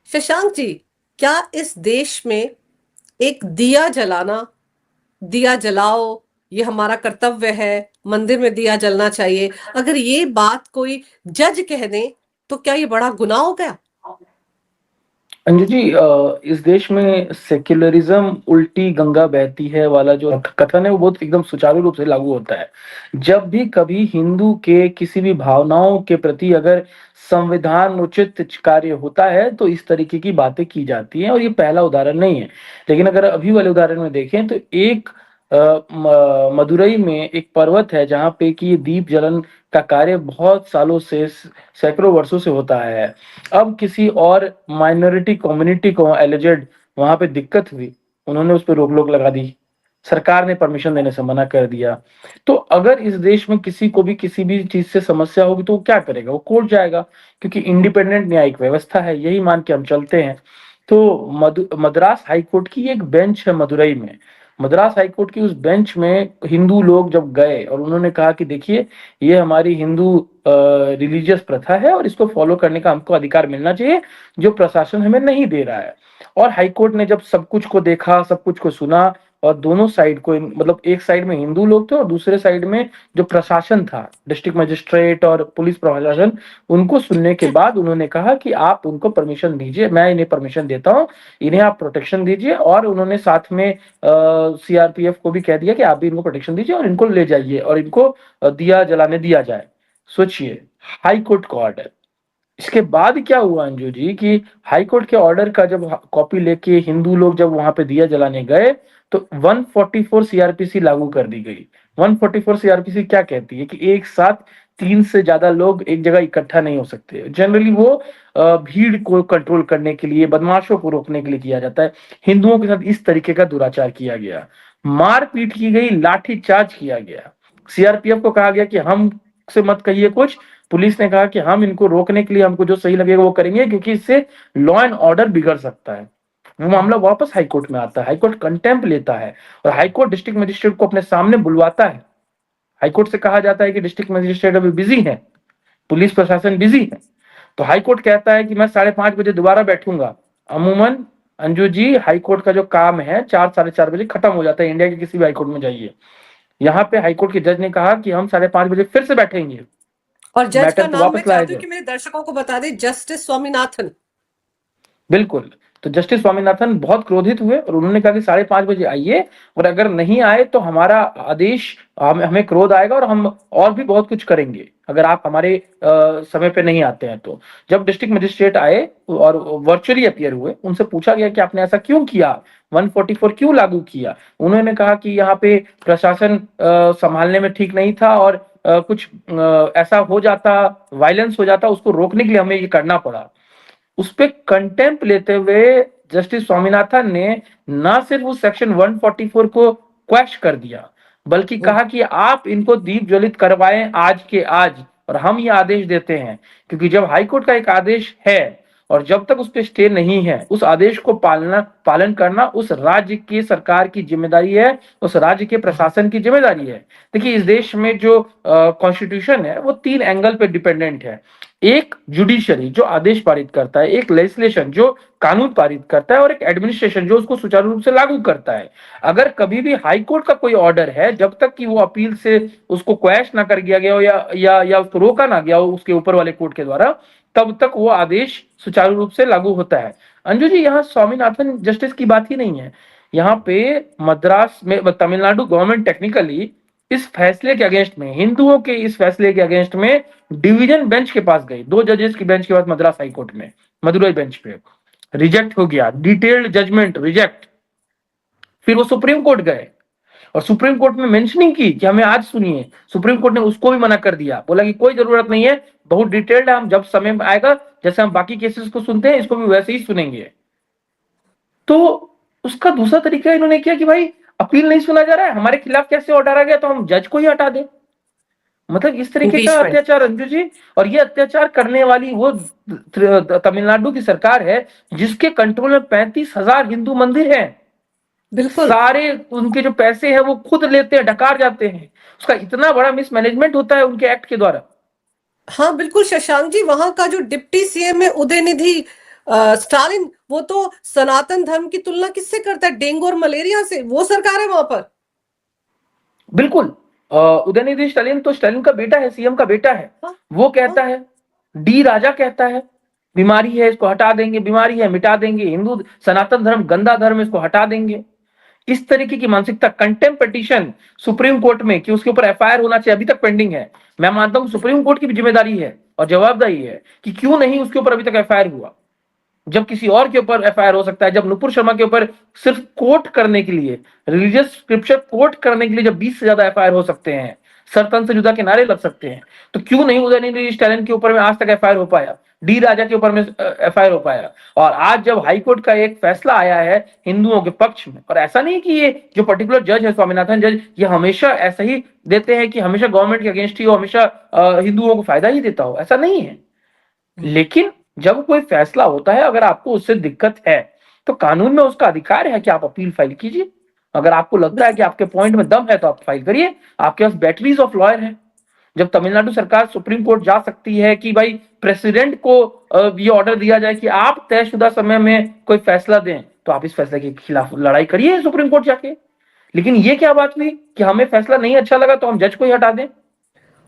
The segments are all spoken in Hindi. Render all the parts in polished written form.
शशांक जी, क्या इस देश में एक दिया जलाना, दिया जलाओ, ये हमारा कर्तव्य है, मंदिर में दिया जलना चाहिए, अगर ये बात कोई जज कह दे तो क्या ये बड़ा गुनाह हो गया? अंजू जी, इस देश में सेक्युलरिज्म उल्टी गंगा बहती है वाला जो कथन है वो बहुत एकदम सुचारू रूप से लागू होता है। जब भी कभी हिंदू के किसी भी भावनाओं के प्रति अगर संविधान उचित कार्य होता है तो इस तरीके की बातें की जाती हैं, और ये पहला उदाहरण नहीं है। लेकिन अगर अभी वाले उदाहरण में देखें तो एक मदुरई में एक पर्वत है जहाँ पे कि ये दीप जलन का कार्य बहुत सालों से, सैकड़ों वर्षों से होता है। अब किसी और माइनॉरिटी कम्युनिटी को एलिजेड वहां पे दिक्कत हुई, उन्होंने उस पर रोक लोक लगा दी, सरकार ने परमिशन देने से मना कर दिया। तो अगर इस देश में किसी को भी किसी भी चीज से समस्या होगी तो वो क्या करेगा? वो कोर्ट जाएगा, क्योंकि इंडिपेंडेंट न्यायिक व्यवस्था है, यही मान के हम चलते हैं। तो मद्रास हाईकोर्ट की एक बेंच है मदुरई में। मद्रास हाईकोर्ट की उस बेंच में हिंदू लोग जब गए और उन्होंने कहा कि देखिए, ये हमारी हिंदू रिलीजियस प्रथा है और इसको फॉलो करने का हमको अधिकार मिलना चाहिए, जो प्रशासन हमें नहीं दे रहा है। और हाईकोर्ट ने जब सब कुछ को देखा, सब कुछ को सुना, और दोनों साइड को, मतलब एक साइड में हिंदू लोग थे और दूसरे साइड में जो प्रशासन था, डिस्ट्रिक्ट मजिस्ट्रेट और पुलिस प्रशासन, उनको सुनने के बाद उन्होंने कहा कि आप उनको परमिशन दीजिए, मैं इन्हें परमिशन देता हूँ, इन्हें आप प्रोटेक्शन दीजिए। और उन्होंने साथ में सीआरपीएफ को भी कह दिया कि आप भी इनको प्रोटेक्शन दीजिए और इनको ले जाइए और इनको दिया जलाने दिया जाए। सोचिए, हाई कोर्ट का ऑर्डर। इसके बाद क्या हुआ अंजू जी कि हाई कोर्ट के ऑर्डर का जब कॉपी लेके हिंदू लोग जब वहां पे दिया जलाने गए तो 144 सीआरपीसी लागू कर दी गई। 144 सीआरपीसी क्या कहती है कि एक साथ 3 से ज्यादा लोग एक जगह इकट्ठा नहीं हो सकते। जनरली वो भीड़ को कंट्रोल करने के लिए, बदमाशों को रोकने के लिए किया जाता है। हिंदुओं के साथ इस तरीके का दुराचार किया गया, मारपीट की गई, लाठीचार्ज किया गया। सीआरपीएफ को कहा गया कि हम से मत कहिए कुछ। पुलिस ने कहा कि हम इनको रोकने के लिए हमको जो सही लगेगा वो करेंगे, क्योंकि इससे लॉ एंड ऑर्डर बिगड़ सकता है। वो मामला वापस हाईकोर्ट में आता है, हाईकोर्ट कंटेम्प्ट लेता है और हाईकोर्ट डिस्ट्रिक्ट मजिस्ट्रेट को अपने सामने बुलवाता है। हाईकोर्ट से कहा जाता है कि डिस्ट्रिक्ट मजिस्ट्रेट अभी बिजी है, पुलिस प्रशासन बिजी है। तो हाईकोर्ट कहता है कि मैं 5:30 बजे दोबारा बैठूंगा। अमूमन अंजू जी, हाईकोर्ट का जो काम है 4-4:30 बजे खत्म हो जाता है। इंडिया के किसी भी हाईकोर्ट में जाइए, यहाँ पे हाईकोर्ट के जज ने कहा कि हम 5:30 बजे फिर से बैठेंगे, और जज का मैटर को नाम मैं वापस लाया चाहती हूँ जाए। कि मेरे दर्शकों को बता दें, जस्टिस स्वामीनाथन। बिल्कुल। तो जस्टिस स्वामीनाथन बहुत क्रोधित हुए और उन्होंने कहा कि 5:30 बजे आइए, और अगर नहीं आए तो हमारा आदेश, हमें क्रोध आएगा और हम और भी बहुत कुछ करेंगे अगर आप हमारे समय पे नहीं आते हैं तो। जब डिस्ट्रिक्ट मजिस्ट्रेट आए और वर्चुअली अपीयर हुए, उनसे पूछा गया कि आपने ऐसा क्यों किया, 144 क्यों लागू किया। उन्होंने कहा कि यहाँ पे प्रशासन संभालने में ठीक नहीं था और कुछ ऐसा हो जाता, वायलेंस हो जाता, उसको रोकने के लिए हमें ये करना पड़ा। उस पे कंटेम्प्ट लेते हुए जस्टिस स्वामीनाथन ने ना सिर्फ उस सेक्शन 144 को क्वैश कर दिया, बल्कि कहा कि आप इनको दीप ज्वलित करवाएं आज के आज, और हम ये आदेश देते हैं। क्योंकि जब हाईकोर्ट का एक आदेश है और जब तक उस पर स्टे नहीं है, उस आदेश को पालन करना उस राज्य की सरकार की जिम्मेदारी है, उस राज्य के प्रशासन की जिम्मेदारी है। देखिए, इस देश में जो कॉन्स्टिट्यूशन है वो 3 एंगल पे डिपेंडेंट है। एक जुडिशरी जो आदेश पारित करता है, एक लेजिस्लेशन जो कानून पारित करता है, और एक एडमिनिस्ट्रेशन जो उसको सुचारू रूप से लागू करता है। अगर कभी भी हाई कोर्ट का कोई ऑर्डर है, जब तक कि वो अपील से उसको क्वैश ना कर दिया गया हो या उसको रोका ना गया हो उसके ऊपर वाले कोर्ट के द्वारा, तब तक वो आदेश सुचारू रूप से लागू होता है। अंजू जी, यहाँ स्वामीनाथन जस्टिस की बात ही नहीं है। यहाँ पे मद्रास में तमिलनाडु गवर्नमेंट टेक्निकली इस फैसले के अगेंस्ट में, हिंदुओं के इस फैसले के अगेंस्ट में डिवीजन बेंच के पास गई, 2 जजेस की बेंच के पास, मद्रास हाईकोर्ट में, मदुरई बेंच पे रिजेक्ट हो गया, डिटेल्ड जजमेंट रिजेक्ट। फिर वो सुप्रीम कोर्ट गए और सुप्रीम कोर्ट में मेंशनिंग की कि हमें आज सुनिए। सुप्रीम कोर्ट ने उसको भी मना कर दिया, बोला कि कोई जरूरत नहीं है, बहुत डिटेल्ड है, हम जब समय आएगा, जैसे हम बाकी केसेस को सुनते हैं, इसको भी वैसे ही सुनेंगे। तो उसका दूसरा तरीका इन्होंने किया कि भाई, अपील नहीं सुना जा रहा है, हमारे खिलाफ कैसे ऑर्डर आ गया, तो हम जज को ही हटा दें। मतलब इस तरीके का इम्पीचमेंट। अत्याचार अंजू जी। और ये अत्याचार करने वाली वो तमिलनाडु की सरकार है जिसके कंट्रोल में 35,000 हिंदू मंदिर हैं। बिल्कुल। सारे उनके जो पैसे हैं वो खुद लेते हैं, डकार जाते हैं। उसका इतना बड़ा मिसमैनेजमेंट होता है उनके एक्ट के द्वारा। हाँ बिल्कुल शशांक जी, वहां का जो डिप्टी सीएम है उदयनिधि, स्टालिन वो तो सनातन धर्म की तुलना किससे करता है? डेंगू और मलेरिया से। वो सरकार है वहां पर। बिल्कुल। उदयनिधि स्टालिन तो स्टालिन का बेटा है, सीएम का बेटा है। हाँ, वो कहता हाँ। है, डी राजा कहता है बीमारी है इसको हटा देंगे, बीमारी है मिटा देंगे, हिंदू सनातन धर्म गंदा धर्म इसको हटा देंगे। इस तरीके की मानसिकता, कंटेम्प्ट पिटीशन सुप्रीम कोर्ट में कि उसके ऊपर एफआईआर होना चाहिए, अभी तक पेंडिंग है। मैं मानता हूं सुप्रीम कोर्ट की भी जिम्मेदारी है और जवाबदारी है कि क्यों नहीं उसके ऊपर अभी तक एफआईआर हुआ, जब किसी और के ऊपर एफआईआर हो सकता है। जब नुपुर शर्मा के ऊपर सिर्फ कोर्ट करने के लिए, रिलीजियस स्क्रिप्चर कोर्ट करने के लिए जब 20 से ज्यादा एफआईआर हो सकते हैं, सरतन से जुदा के नारे लग सकते हैं, तो क्यों नहीं उदयनिधि स्टैलिन के ऊपर में आज तक एफआईआर हो पाया, डी राजा के ऊपर में एफआईआर हो पाया। और आज जब हाईकोर्ट का एक फैसला आया है हिंदुओं के पक्ष में, और ऐसा नहीं कि ये जो पर्टिकुलर जज है स्वामीनाथन जज, ये हमेशा ऐसा ही देते हैं कि हमेशा गवर्नमेंट के अगेंस्ट ही हो, हमेशा हिंदुओं को फायदा ही देता हो, ऐसा नहीं है। लेकिन जब कोई फैसला होता है, अगर आपको उससे दिक्कत है, तो कानून में उसका अधिकार है कि आप अपील फाइल कीजिए। अगर आपको लगता है कि आपके पॉइंट में दम है तो आप फाइल करिए, आपके पास बैटरीज ऑफ लॉयर है। जब तमिलनाडु सरकार सुप्रीम कोर्ट जा सकती है कि भाई प्रेसिडेंट को ये ऑर्डर दिया जाए कि आप तयशुदा समय में कोई फैसला दें, तो आप इस फैसले के खिलाफ लड़ाई करिए सुप्रीम कोर्ट जाके। लेकिन ये क्या बात हुई कि हमें फैसला नहीं अच्छा लगा तो हम जज को ही हटा दें।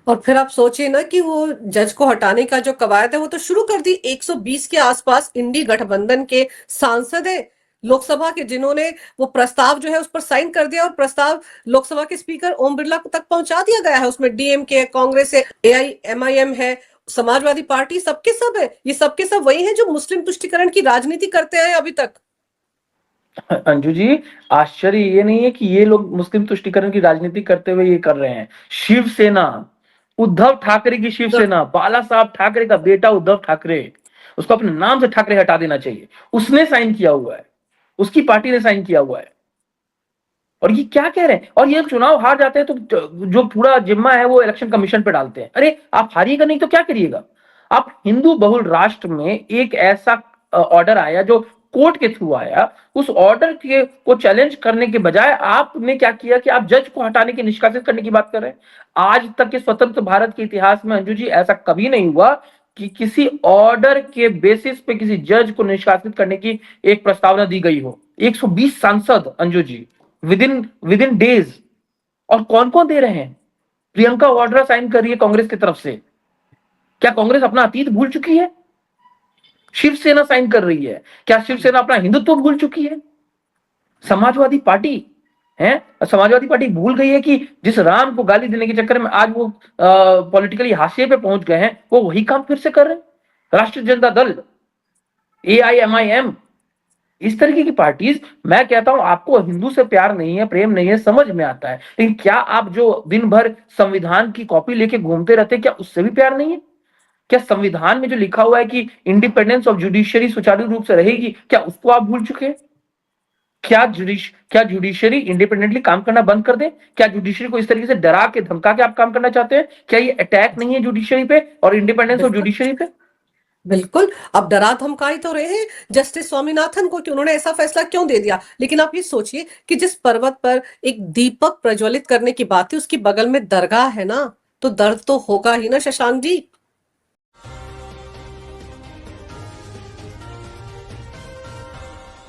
और फिर आप सोचिए ना कि वो जज को हटाने का जो कवायद है वो तो शुरू कर दी। 120 के आसपास इंडी गठबंधन के सांसद है लोकसभा के, जिन्होंने वो प्रस्ताव जो है उस पर साइन कर दिया, और प्रस्ताव लोकसभा के स्पीकर ओम बिरला को तक पहुंचा दिया गया है। उसमें डीएमके है, कांग्रेस है, एआईएमआईएम है, समाजवादी पार्टी, सबके सब है। ये सबके सब वही हैं जो मुस्लिम तुष्टिकरण की राजनीति करते हैं अभी तक। अंजू जी, आश्चर्य ये नहीं है कि ये लोग मुस्लिम तुष्टिकरण की राजनीति करते हुए ये कर रहे हैं। शिवसेना, उद्धव ठाकरे की शिवसेना, बाला साहब ठाकरे का बेटा उद्धव ठाकरे, उसको अपने नाम से ठाकरे हटा देना चाहिए, उसने साइन किया हुआ है, उसकी पार्टी ने साइन किया हुआ है। और ये क्या कह रहे हैं, और ये चुनाव हार जाते हैं तो जो पूरा जिम्मा है वो इलेक्शन कमीशन पे डालते हैं। अरे आप हारिएगा नहीं तो क्या करिएगा। आप हिंदू बहुल राष्ट्र में एक ऐसा ऑर्डर आया जो कोर्ट के थ्रू आया, उस ऑर्डर के को चैलेंज करने के बजाय आपने क्या किया कि आप जज को हटाने की, निष्कासित करने की बात कर रहे हैं। आज तक के स्वतंत्र भारत के इतिहास में अंजू जी ऐसा कभी नहीं हुआ कि किसी ऑर्डर के बेसिस पे किसी जज को निष्कासित करने की एक प्रस्तावना दी गई हो। 120 सांसद Anju ji, with in days. और कौन कौन दे रहे हैं? प्रियंका वाड्रा साइन कर रही है कांग्रेस की तरफ से। क्या कांग्रेस अपना अतीत भूल चुकी है? शिवसेना साइन कर रही है। क्या शिवसेना अपना हिंदुत्व भूल चुकी है? समाजवादी पार्टी है, समाजवादी पार्टी भूल गई है कि जिस राम को गाली देने के चक्कर में आज वो पॉलिटिकली हाशिए पे पहुंच गए हैं, वो वही काम फिर से कर रहे हैं। राष्ट्रीय जनता दल, एआईएमआईएम, इस तरीके की पार्टीज, मैं कहता हूं आपको हिंदू से प्यार नहीं है, प्रेम नहीं है, समझ में आता है, लेकिन क्या आप जो दिन भर संविधान की कॉपी लेके घूमते रहते हैं, क्या उससे भी प्यार नहीं है? क्या संविधान में जो लिखा हुआ है कि इंडिपेंडेंस ऑफ जुडिशियरी सुचारू रूप से रहेगी, क्या उसको आप भूल चुके हैं? क्या जुडिशरी इंडिपेंडेंटली काम करना बंद कर दे? क्या जुडिशरी को इस तरीके से डरा के धमका के आप काम करना चाहते हैं? क्या ये अटैक नहीं है जुडिशरी पे और इंडिपेंडेंस ऑफ बिल्कुल, जुडिशरी पे? बिल्कुल। अब डरा धमकाई तो रहे हैं जस्टिस स्वामीनाथन को कि उन्होंने ऐसा फैसला क्यों दे दिया। लेकिन आप ये सोचिए कि जिस पर्वत पर एक दीपक प्रज्वलित करने की बात थी, उसकी बगल में दरगाह है ना, तो दर्द तो होगा ही ना शशांक जी।